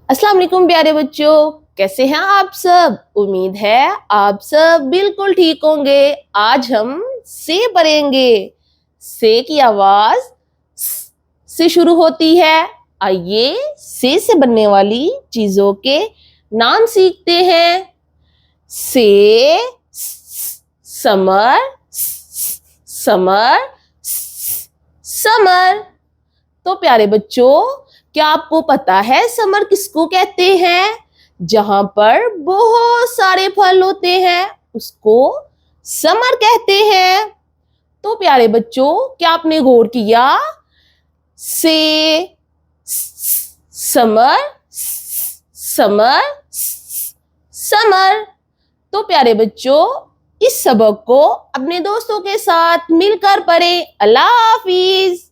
अस्सलाम वालेकुम प्यारे बच्चों, कैसे हैं आप सब। उम्मीद है आप सब बिल्कुल ठीक होंगे। आज हम से पढ़ेंगे। से की आवाज से शुरू होती है। आइए से बनने वाली चीजों के नाम सीखते हैं। से समर, समर, समर। तो प्यारे बच्चों, क्या आपको पता है समर किसको कहते हैं? जहां पर बहुत सारे फल होते हैं उसको समर कहते हैं। तो प्यारे बच्चों, क्या आपने गौर किया? से समर, समर, समर। तो प्यारे बच्चों, इस सबक को अपने दोस्तों के साथ मिलकर पढ़ें। अल्लाह हाफिज।